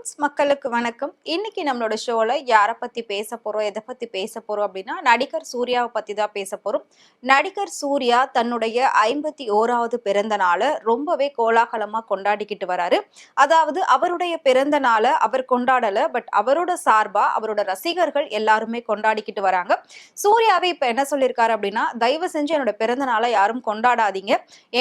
Friends, மக்களுக்கு வணக்கம். இன்னைக்கு நம்மளோட ஷோல யாரை பத்தி பேச போறோம், எதை பத்தி பேச போறோம் அப்படின்னா நடிகர் சூர்யாவை பத்தி தான் பேச போறோம். நடிகர் சூர்யா தன்னுடைய 51வது பிறந்த நாளை ரொம்பவே கோலாகலமா கொண்டாடிக்கிட்டு வராரு. அதாவது அவருடைய பிறந்த நாளை அவர் கொண்டாடல, பட் அவரோட சார்பா அவரோட ரசிகர்கள் எல்லாருமே கொண்டாடிக்கிட்டு வராங்க. சூர்யாவே இப்ப என்ன சொல்லியிருக்காரு அப்படின்னா, தயவு செஞ்சு என்னோட பிறந்த நாளை யாரும் கொண்டாடாதீங்க.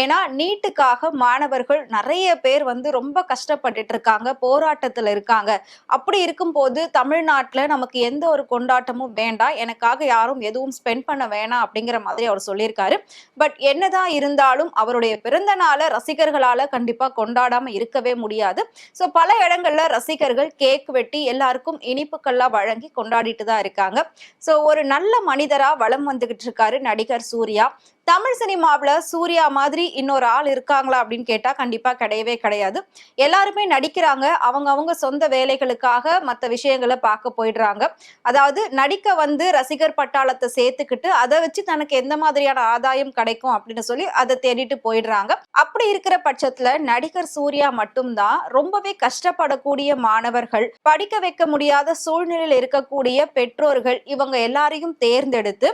ஏன்னா நீட்டுக்காக மாணவர்கள் நிறைய பேர் ரொம்ப கஷ்டப்பட்டுட்டு இருக்காங்க, போராட்டத்துல இருக்காங்க. அப்படி இருக்கும்போது தமிழ்நாட்டுல நமக்கு எந்த ஒரு கொண்டாட்டமும் வேண்டாம், எனக்காக யாரும் எதுவும் ஸ்பெண்ட் பண்ண வேணாம் அப்படிங்கிற மாதிரி அவர் சொல்லியிருக்காரு. பட் என்னதான் இருந்தாலும் அவருடைய பிறந்த நாளை ரசிகர்களால கண்டிப்பா கொண்டாடாம இருக்கவே முடியாது. ஸோ பல இடங்கள்ல ரசிகர்கள் கேக் வெட்டி எல்லாருக்கும் இனிப்புக்கள்லாம் வழங்கி கொண்டாடிட்டு தான் இருக்காங்க. ஸோ ஒரு நல்ல மனிதரா வலம் வந்துகிட்டு இருக்காரு நடிகர் சூர்யா. தமிழ் சினிமாவில் சூர்யா மாதிரி இன்னொரு ஆள் இருக்காங்களா அப்படின்னு கேட்டா கண்டிப்பா கிடையவே கிடையாது. எல்லாருமே நடிக்கிறாங்க, அவங்க சொந்த வேலைகளுக்காக மற்ற விஷயங்களை பார்க்க போயிடுறாங்க. அதாவது நடிக்க ரசிகர் பட்டாளத்தை சேர்த்துக்கிட்டு அதை வச்சு தனக்கு எந்த மாதிரியான ஆதாயம் கிடைக்கும் அப்படின்னு சொல்லி அதை தேடிட்டு போயிடுறாங்க. அப்படி இருக்கிற பட்சத்துல நடிகர் சூர்யா மட்டும்தான் ரொம்பவே கஷ்டப்படக்கூடிய மாணவர்கள், படிக்க வைக்க முடியாத சூழ்நிலையில் இருக்கக்கூடிய பெற்றோர்கள், இவங்க எல்லாரையும் தேர்ந்தெடுத்து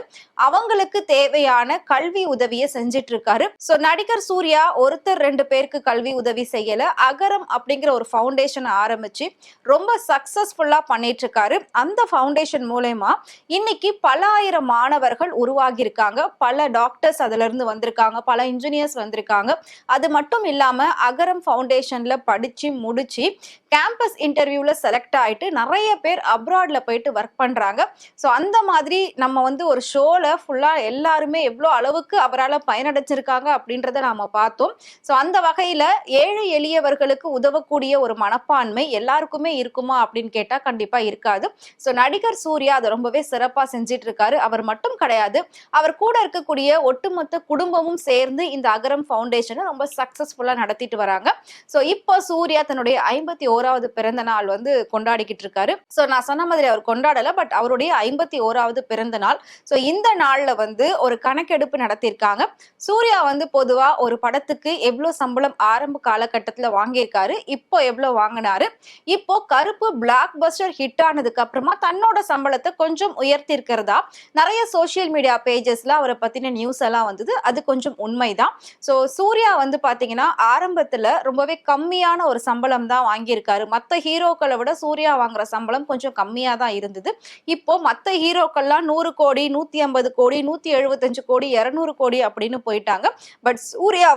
அவங்களுக்கு தேவையான கல்வி உதவியை செஞ்சிட்டு இருக்காரு. சோ நடிகர் சூர்யா ஒருத்தர் 2 பேருக்கு கல்வி உதவி செய்யல, அகரம் அப்படிங்கிற ஒரு ஃபவுண்டேஷன் ஆரம்பிச்சு ரொம்ப சக்சஸ்ஃபுல்லா பண்ணிட்டு இருக்காரு. அந்த ஃபவுண்டேஷன் மூலமா இன்னைக்கு பல ஆயிரம் மாணவர்கள் உருவாகி இருக்காங்க, பல டாக்டர்ஸ் அதுல இருந்து வந்திருக்காங்க, பல இன்ஜினியர்ஸ் வந்திருக்காங்க. அது மட்டும் இல்லாம அகரம் ஃபவுண்டேஷன்ல படிச்சு முடிச்சு கேம்பஸ் இன்டர்வியூல செலக்ட் ஆயிட்டு நிறைய பேர் அப்ராட்ல போயிட்டு ஒர்க் பண்றாங்க. ஸோ அந்த மாதிரி நம்ம ஒரு ஷோல ஃபுல்லா எல்லாருமே எவ்வளோ அளவுக்கு அவரால் பயனடைச்சிருக்காங்க அப்படின்றத நாம பார்த்தோம். ஸோ அந்த வகையில ஏழை எளியவர்களுக்கு உதவக்கூடிய ஒரு மனப்பான்மை எல்லாருக்குமே இருக்குமா அப்படின்னு கேட்டா கண்டிப்பா இருக்காது. ஸோ நடிகர் சூர்யா அதை ரொம்பவே சிறப்பா செஞ்சிட்டு இருக்காரு. அவர் மட்டும் கிடையாது, அவர் கூட இருக்கக்கூடிய ஒட்டுமொத்த குடும்பமும் சேர்ந்து இந்த அகரம் ஃபவுண்டேஷனை ரொம்ப சக்சஸ்ஃபுல்லா நடத்திட்டு வராங்க. ஸோ இப்போ சூர்யா தன்னுடைய 51வது பிறந்த நாள் கொண்டாடிக்கிட்டு இருக்காரு. ஸோ நான் சொன்ன மாதிரி அவர் கொண்டாடல, பட் அவருடைய 51வது பிறந்த நாள். ஸோ இந்த நாள்ல ஒரு கணக்கெடுப்பு நடத்தியிருக்காங்க. சூர்யா பொதுவா ஒரு படத்துக்கு எவ்வளவு சம்பளம் ஆரம்ப காலகட்டத்துல வாங்கியிருக்காரு, இப்போ எவ்வளவு வாங்கினாரு, இப்போ கருப்பு பிளாக் பஸ்டர் ஹிட் ஆனதுக்கு அப்புறமா தன்னோட சம்பளத்தை கொஞ்சம் உயர்த்தி இருக்கிறதா நிறைய சோசியல் மீடியா பேஜஸ்ல அவரை பத்தின நியூஸ் எல்லாம் வந்தது. அது கொஞ்சம் உண்மைதான். ஸோ சூர்யா பாத்தீங்கன்னா ஆரம்பத்துல ரொம்பவே கம்மியான ஒரு சம்பளம் தான் வாங்கியிருக்காரு. மற்ற ஹீரோக்களை விட சூர்யா வாங்குற சம்பளம் கொஞ்சம் கம்மியா தான் இருந்தது. இப்போ மற்ற ஹீரோக்கள்லாம் 100 கோடி, 150 கோடி, 175 கோடி, 200 கோடி அப்படின்னு போயிட்டாங்க. பட் சூர்யா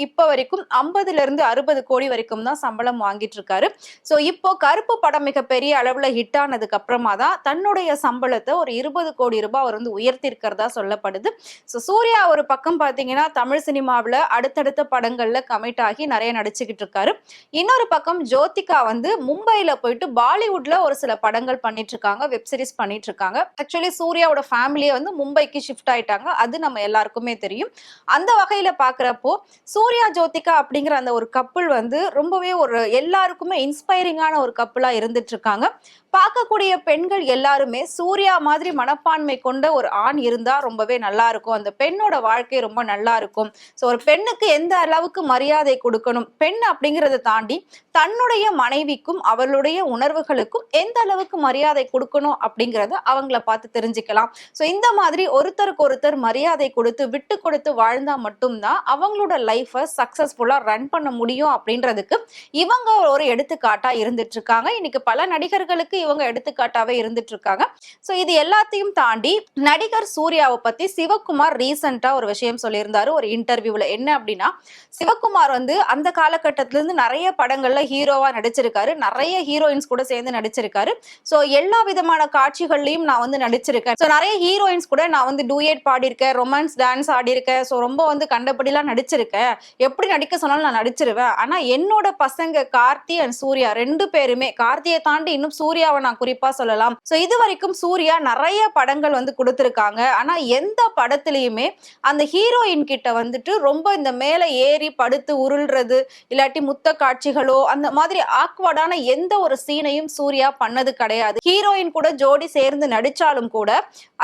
இப்ப வரைக்கும் 50ல இருந்து 60 கோடி வரைக்கும் தான் சம்பளம் வாங்கிட்டு இருக்காரு. ஸோ இப்போ கருப்பு படம் மிகப்பெரிய அளவுல ஹிட் ஆனதுக்கு அப்புறமா தான் தன்னுடைய சம்பளத்தை ஒரு 20 கோடி ரூபாய் அவர் உயர்த்தி இருக்கிறதா சொல்லப்படுது. ஸோ சூர்யா ஒரு பக்கம் பாத்தீங்கன்னா தமிழ் சினிமாவில் அடுத்தடுத்த படங்கள்ல கமிட் ஆகி நிறைய நடிச்சுக்கிட்டு இருக்காரு. இன்னொரு பக்கம் ஜோதிகா மும்பைல போயிட்டு பாலிவுட்ல ஒரு சில படங்கள் பண்ணிட்டு இருக்காங்க, வெப் சீரிஸ் பண்ணிட்டு இருக்காங்க. ஆக்சுவலி சூர்யாவோட ஃபேமிலியை மும்பைக்கு ஷிஃப்ட் ஆயிட்டாங்க, அது நம்ம எல்லாருக்குமே தெரியும். அந்த வகையில பாக்குறப்போ சூர்யா ஜோதிகா அப்படிங்கிற அந்த ஒரு கப்புள் ரொம்பவே ஒரு எல்லாருக்குமே இன்ஸ்பைரிங்கான ஒரு கப்புளா இருந்துட்டு இருக்காங்க. பார்க்கக்கூடிய பெண்கள் எல்லாருமே சூர்யா மாதிரி மனப்பான்மை கொண்ட ஒரு ஆண் இருந்தா ரொம்பவே நல்லா இருக்கும், அந்த பெண்ணோட வாழ்க்கை ரொம்ப நல்லா இருக்கும். ஸோ ஒரு பெண்ணுக்கு எந்த அளவுக்கு மரியாதை கொடுக்கணும், பெண் அப்படிங்கிறத தாண்டி தன்னுடைய மனைவிக்கும் அவளுடைய உணர்வுகளுக்கும் எந்த அளவுக்கு மரியாதை கொடுக்கணும் அப்படிங்கிறத அவங்கள பார்த்து தெரிஞ்சுக்கலாம். ஸோ இந்த மாதிரி ஒருத்தருக்கு ஒருத்தர் மரியாதை கொடுத்து விட்டு கொடுத்து வாழ்ந்தா மட்டும்தான் அவங்களோட லைஃபை சக்சஸ்ஃபுல்லா ரன் பண்ண முடியும் அப்படின்றதுக்கு இவங்க ஒரு எடுத்துக்காட்டா இருந்துட்டு இருக்காங்க. இன்னைக்கு பல நடிகர்களுக்கு இவங்க எடுத்துக்காட்டாவே இருந்துட்டு இருக்காங்க. சோ இது எல்லாத்தையும் தாண்டி நடிகர் சூர்யாவை பத்தி சிவகுமார் ரீசெண்டா ஒரு விஷயம் சொல்லியிருந்தாரு ஒரு இன்டர்வியூல. என்ன அப்படின்னா, சிவகுமார் அந்த காலகட்டத்தில இருந்து நிறைய படங்கள்ல ஹீரோவா நடிச்சிருக்காரு, நிறைய ஹீரோயின்ஸ் கூட சேர்ந்து நடிச்சிருக்காரு. சோ எல்லா விதமான காட்சிகள்லயும் நான் நடிச்சிருக்கேன். சோ நிறைய ஹீரோயின்ஸ் கூட நான் டூயட் பாடியிருக்கேன், ரொமான்ஸ் டான்ஸ் ஆடி இருக்கேன். சோ ரொம்ப கண்டபடிலாம் நடிச்சிருக்கேன், எப்படி நடிக்க சொன்னாலும் நான் நடிச்சிருவேன். ஆனா என்னோட பசங்க கார்த்தி அண்ட் சூர்யா 2 பேருமே, கார்த்தியை தாண்டி இன்னும் சூர்யா சூர்யாவை நான் குறிப்பா சொல்லலாம். சோ இது வரைக்கும் சூர்யா நிறைய படங்கள் வந்து கொடுத்திருக்காங்க. ஆனா எந்த படத்திலயுமே அந்த ஹீரோயின் கிட்ட வந்துட்டு ரொம்ப இந்த மேல ஏறி படுத்து உருள்றது இல்லாட்டி முத்த காட்சிகளோ அந்த மாதிரி ஆக்வர்டான எந்த ஒரு சீனையும் சூர்யா பண்ணது கிடையாது. ஹீரோயின் கூட ஜோடி சேர்ந்து நடிச்சாலும் கூட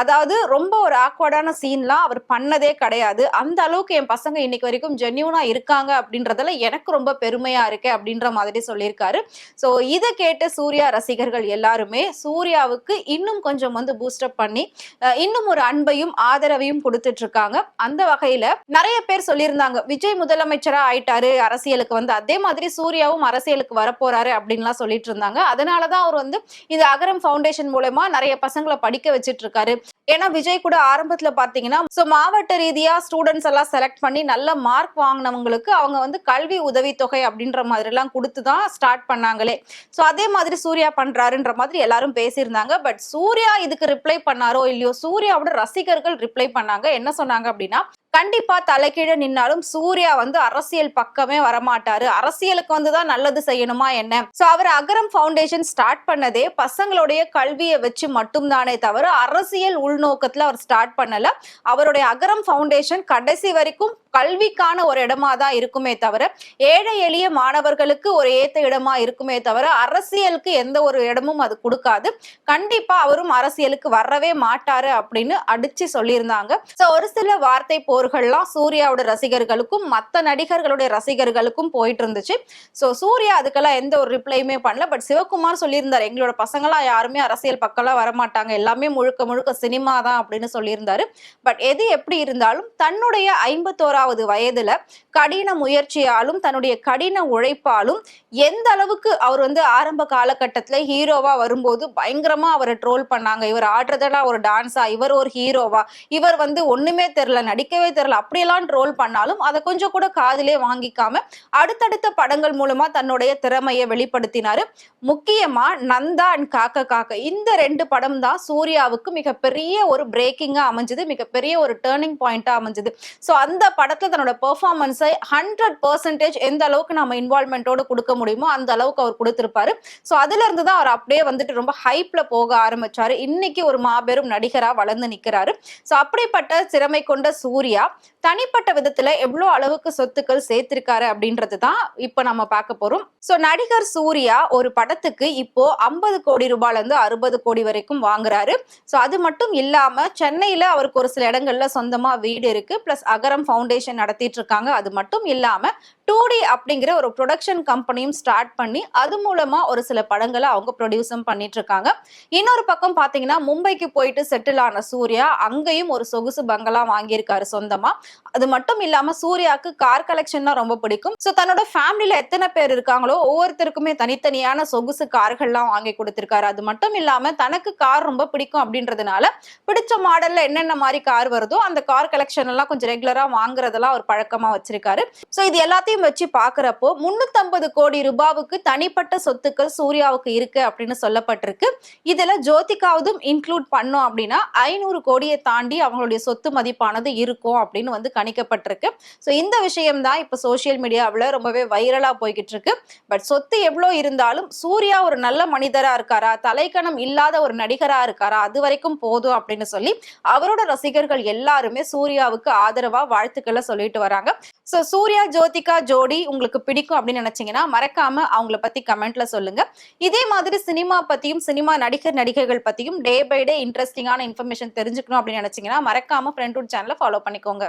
அதாவது ரொம்ப ஒரு ஆக்வர்டான சீன்லாம் அவர் பண்ணதே கிடையாது. அந்த அளவுக்கு என் பசங்க இன்னைக்கு வரைக்கும் ஜென்யூனா இருக்காங்க அப்படின்றதுல எனக்கு ரொம்ப பெருமையா இருக்கு அப்படின்ற மாதிரி சொல்லியிருக்காரு. சோ இதை கேட்டு சூர்யா ரசிகர்கள் எல்லாருமே சூர்யாவுக்கு இன்னும் கொஞ்சம் வந்து பூஸ்டப் பண்ணி இன்னும் ஒரு அன்பையும் ஆதரவையும் கொடுத்துட்டு இருக்காங்க. அந்த வகையில நிறைய பேர் சொல்லியிருந்தாங்க விஜய் முதலமைச்சரா ஆயிட்டாரு அரசியலுக்கு வந்து, அதே மாதிரி சூர்யாவும் அரசியலுக்கு வரப்போறாரு அப்படின்லாம் சொல்லிட்டு இருந்தாங்க. அதனாலதான் அவர் வந்து இந்த அகரம் ஃபவுண்டேஷன் மூலமா நிறைய பசங்களை படிக்க வச்சிட்டு இருக்காரு. ஏன்னா விஜய் கூட ஆரம்பத்துல பாத்தீங்கன்னா மாவட்ட ரீதியா ஸ்டூடெண்ட்ஸ் எல்லாம் செலக்ட் பண்ணி நல்ல மார்க் வாங்கினவங்களுக்கு அவங்க வந்து கல்வி உதவித்தொகை அப்படின்ற மாதிரி எல்லாம் கொடுத்துதான் ஸ்டார்ட் பண்ணாங்களே. சோ அதே மாதிரி சூர்யா பண்றாருன்ற மாதிரி எல்லாரும் பேசியிருந்தாங்க. பட் சூர்யா இதுக்கு ரிப்ளை பண்ணாரோ இல்லையோ, சூர்யாவோட ரசிகர்கள் ரிப்ளை பண்ணாங்க. என்ன சொன்னாங்க அப்படின்னா, கண்டிப்பா தலைகீழ நின்னாலும் சூர்யா வந்து அரசியல் பக்கமே வரமாட்டாரு, அரசியலுக்கு வந்துதான் நல்லது செய்யணுமா என்ன. சோ அவர் அகரம் ஃபவுண்டேஷன் ஸ்டார்ட் பண்ணதே பசங்களுடைய கல்வியை வச்சு மட்டும் தானே தவிர அரசியல் உள்நோக்கத்துல அவர் ஸ்டார்ட் பண்ணல. அவருடைய அகரம் ஃபவுண்டேஷன் கடைசி வரைக்கும் கல்விக்கான ஒரு இடமா தான் இருக்குமே தவிர ஏழை எளிய மாணவர்களுக்கு ஒரு ஏத்த இடமா இருக்குமே தவிர அரசியலுக்கு எந்த ஒரு இடமும் அது கொடுக்காது. கண்டிப்பா அவரும் அரசியலுக்கு வரவே மாட்டாரு அப்படின்னு அடிச்சு சொல்லியிருந்தாங்க. சோ ஒரு சில வார்த்தை போர்கள்லாம் சூர்யாவோட ரசிகர்களுக்கும் மத்த நடிகர்களுடைய ரசிகர்களுக்கும் போயிட்டு இருந்துச்சு. சோ சூர்யா அதுக்கெல்லாம் எந்த ஒரு ரிப்ளையுமே பண்ணல. பட் சிவகுமார் சொல்லியிருந்தாரு, எங்களோட பசங்களாம் யாருமே அரசியல் பக்கம்லாம் வரமாட்டாங்க, எல்லாமே முழுக்க முழுக்க சினிமா தான் அப்படின்னு சொல்லியிருந்தாரு. பட் எது எப்படி இருந்தாலும் தன்னுடைய 51வது வயதுல கடின முயற்சியாலும் தன்னுடைய கடின உழைப்பாலும் எந்த அளவுக்கு அவர் வந்து ஆரம்ப காலகட்டத்துல ஹீரோவா வரும்போது பயங்கரமா அவரை ட்ரோல் பண்ணாங்க. இவர் ஆடுறதெல்லாம் ஒரு டான்ஸா, இவர் ஒரு ஹீரோவா, இவர் வந்து ஒண்ணுமே தெரியல, நடிக்கவே தெரியல, அப்படியெல்லாம் ட்ரோல் பண்ணாலும் அதை கொஞ்சம் கூட காதிலே வாங்கிக்காம அடுத்தடுத்த படங்கள் மூலமா தன்னுடைய திறமையை வெளிப்படுத்தினாரு. முக்கியமா நந்தா அண்ட் காக்க காக்க இந்த 2 படம் தான் சூர்யாவுக்கு மிகப்பெரிய ஒரு பிரேக்கிங்கா அமைஞ்சது, மிகப்பெரிய ஒரு டேர்னிங் பாயிண்டா அமைஞ்சது. சோ அந்த படத்துல தன்னோட பெர்ஃபார்மன்ஸை 100% எந்த அளவுக்கு நம்ம இன்வால்வ்மெண்டோட கொடுக்க முடியுமோ அந்த அளவுக்கு அவர் கொடுத்திருப்பாரு. சோ அதுல இருந்து தான் அவர் அப்படியே வந்துட்டு ரொம்ப ஹைப்ல போக ஆரம்பிச்சாரு. இன்னைக்கு ஒரு மாபெரும் நடிகரா வளர்ந்து நிக்கிறாரு. சோ அப்படிப்பட்ட திறமை கொண்ட சூர்யா தனிப்பட்ட விதத்துல எவ்வளவு அளவுக்கு சொத்துக்கள் சேர்த்திருக்காரு அப்படின்றது தான் இப்ப நம்ம பார்க்க போறோம். சோ நடிகர் சூர்யா ஒரு படத்துக்கு இப்போ 50 கோடி ரூபாயில இருந்து 60 கோடி வரைக்கும் வாங்குறாரு. சோ அது மட்டும் இல்லாம சென்னையில அவருக்கு ஒரு சில இடங்கள்ல சொந்தமா வீடு இருக்கு, பிளஸ் அகரம் ஃபவுண்டேஷன் நடத்திட்டு இருக்காங்க. அது மட்டும் இல்லாம 2D அப்படிங்கிற ஒரு ப்ரொடக்ஷன் கம்பெனியும் ஸ்டார்ட் பண்ணி அது மூலமா ஒரு சில படங்களை அவங்க ப்ரொடியூஸும் பண்ணிட்டு இருக்காங்க. இன்னொரு பக்கம் பாத்தீங்கன்னா மும்பைக்கு போயிட்டு செட்டில் ஆன சூர்யா அங்கேயும் ஒரு சொகுசு பங்களா வாங்கியிருக்காரு சொந்தமா. அது மட்டும் இல்லாம சூர்யாவுக்கு கார் கலெக்ஷன்னா ரொம்ப பிடிக்கும். சோ தன்னோட ஃபேமிலியில எத்தனை பேர் இருக்காங்களோ ஒவ்வொருத்தருக்குமே தனித்தனியான சொகுசு கார்கள்லாம் வாங்கி கொடுத்திருக்காரு. அது மட்டும் இல்லாம தனக்கு கார் ரொம்ப பிடிக்கும் அப்படின்றதுனால பிடிச்ச மாடல்ல என்னென்ன மாதிரி கார் வருதோ அந்த கார் கலெக்ஷன் எல்லாம் கொஞ்சம் ரெகுலரா வாங்குறதெல்லாம் ஒரு பழக்கமா வச்சிருக்காரு. சோ இது எல்லாத்தையும் வச்சு பாக்குறப்போ 350 கோடி ரூபாவுக்கு தனிப்பட்ட சொத்துக்கள் சூர்யாவுக்கு இருக்கு அப்படின்னு சொல்லப்பட்டிருக்கு. இதுல ஜோதிகாவதும் இன்க்ளூட் பண்ணோம் அப்படின்னா 500 கோடியை தாண்டி அவங்களுடைய சொத்து மதிப்பானது இருக்கும் அப்படின்னு வந்து கணிக்கப்பட்டிருக்கு. சோ இந்த விஷயம் தான் இப்ப சோசியல் மீடியாவில் ரொம்பவே வைரலா போய்கிட்டு இருக்கு. பட் சொத்து எவ்வளவு இருந்தாலும் சூர்யா ஒரு நல்ல மனிதரா இருக்காரா, தலைக்கணம் இல்லாத ஒரு நடிகரா இருக்காரா, அது வரைக்கும் போதும் அப்படின்னு சொல்லி அவரோட ரசிகர்கள் எல்லாருமே சூர்யாவுக்கு ஆதரவா வாழ்த்துக்களை சொல்லிட்டு வராங்க. சோ சூர்யா ஜோதிகா ஜோடி உங்களுக்கு பிடிக்கும் அப்படின்னு நினைச்சீங்கன்னா மறக்காம அவங்கள பத்தி கமெண்ட்ல சொல்லுங்க. இதே மாதிரி சினிமா பத்தியும் சினிமா நடிகர் நடிகைகள் பத்தியும் டே பை டே இன்ட்ரெஸ்டிங்கான இன்ஃபர்மேஷன் தெரிஞ்சுக்கணும் அப்படின்னு நினைச்சீங்கன்னா மறக்காம ஃப்ரெண்ட்வுட் சேனலை ஃபாலோ பண்ணிக்கோங்க.